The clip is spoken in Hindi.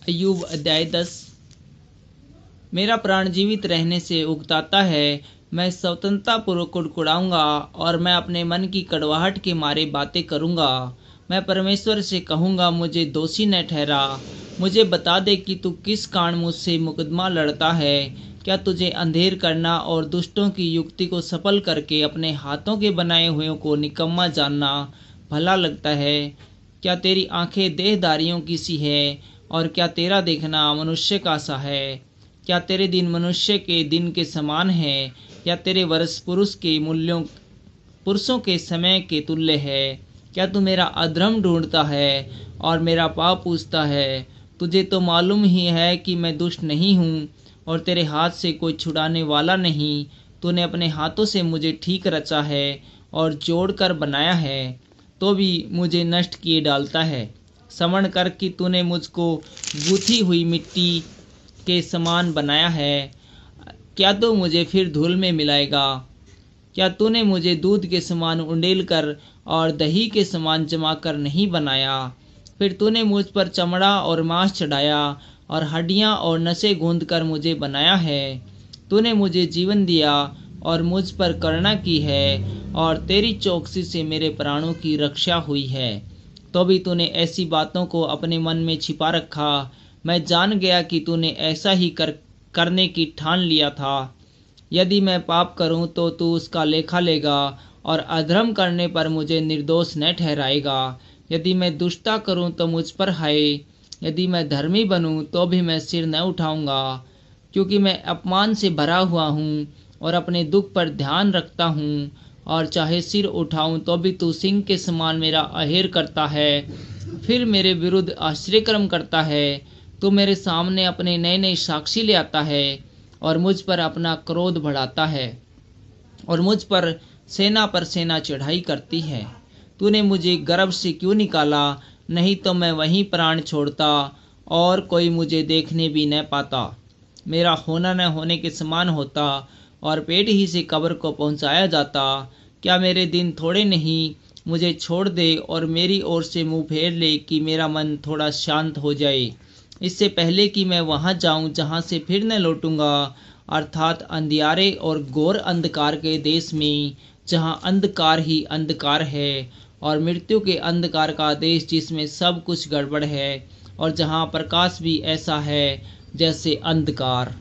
अय्यूब अध्याय 10। मेरा प्राण जीवित रहने से उकताता है, मैं स्वतंत्रतापूर्वक कुड़कुड़ाऊंगा और मैं अपने मन की कड़वाहट के मारे बातें करूंगा। मैं परमेश्वर से कहूंगा, मुझे दोषी न ठहरा। मुझे बता दे कि तू किस कारण मुझसे मुकदमा लड़ता है। क्या तुझे अंधेर करना और दुष्टों की युक्ति को सफल करके अपने हाथों के बनाए हुए को निकम्मा जानना भला लगता है? क्या तेरी आंखें देहधारियों की सी है और क्या तेरा देखना मनुष्य का सा है? क्या तेरे दिन मनुष्य के दिन के समान है या तेरे वर्ष पुरुषों के समय के तुल्य है? क्या तू मेरा अधर्म ढूंढता है और मेरा पाप पूछता है? तुझे तो मालूम ही है कि मैं दुष्ट नहीं हूँ और तेरे हाथ से कोई छुड़ाने वाला नहीं। तूने अपने हाथों से मुझे ठीक रचा है और जोड़ कर बनाया है, तो भी मुझे नष्ट किए डालता है। स्मरण कर कि तूने मुझको गूंथी हुई मिट्टी के समान बनाया है। क्या तू मुझे फिर धूल में मिलाएगा? क्या तूने मुझे दूध के समान उंडेल कर और दही के समान जमा कर नहीं बनाया? फिर तूने मुझ पर चमड़ा और मांस चढ़ाया और हड्डियां और नसें गूंद कर मुझे बनाया है। तूने मुझे जीवन दिया और मुझ पर करुणा की है और तेरी चौकसी से मेरे प्राणों की रक्षा हुई है। तो भी तूने ऐसी बातों को अपने मन में छिपा रखा। मैं जान गया कि तूने ऐसा ही करने की ठान लिया था। यदि मैं पाप करूं तो तू उसका लेखा लेगा और अधर्म करने पर मुझे निर्दोष न ठहराएगा। यदि मैं दुष्टता करूं तो मुझ पर हाय। यदि मैं धर्मी बनूं तो भी मैं सिर न उठाऊंगा, क्योंकि मैं अपमान से भरा हुआ हूँ और अपने दुख पर ध्यान रखता हूँ। और चाहे सिर उठाऊं तो भी तू सिंह के समान मेरा अहेर करता है, फिर मेरे विरुद्ध आश्चर्यक्रम करता है। तू मेरे सामने अपने नए नए साक्षी ले आता है और मुझ पर अपना क्रोध बढ़ाता है और मुझ पर सेना चढ़ाई करती है। तूने मुझे गर्भ से क्यों निकाला? नहीं तो मैं वहीं प्राण छोड़ता और कोई मुझे देखने भी न पाता। मेरा होना न होने के समान होता और पेट ही से कब्र को पहुंचाया जाता। क्या मेरे दिन थोड़े नहीं? मुझे छोड़ दे और मेरी ओर से मुंह फेर ले कि मेरा मन थोड़ा शांत हो जाए, इससे पहले कि मैं वहां जाऊं जहां से फिर न लौटूंगा, अर्थात अंधियारे और घोर अंधकार के देश में, जहां अंधकार ही अंधकार है और मृत्यु के अंधकार का देश जिसमें सब कुछ गड़बड़ है और जहां प्रकाश भी ऐसा है जैसे अंधकार।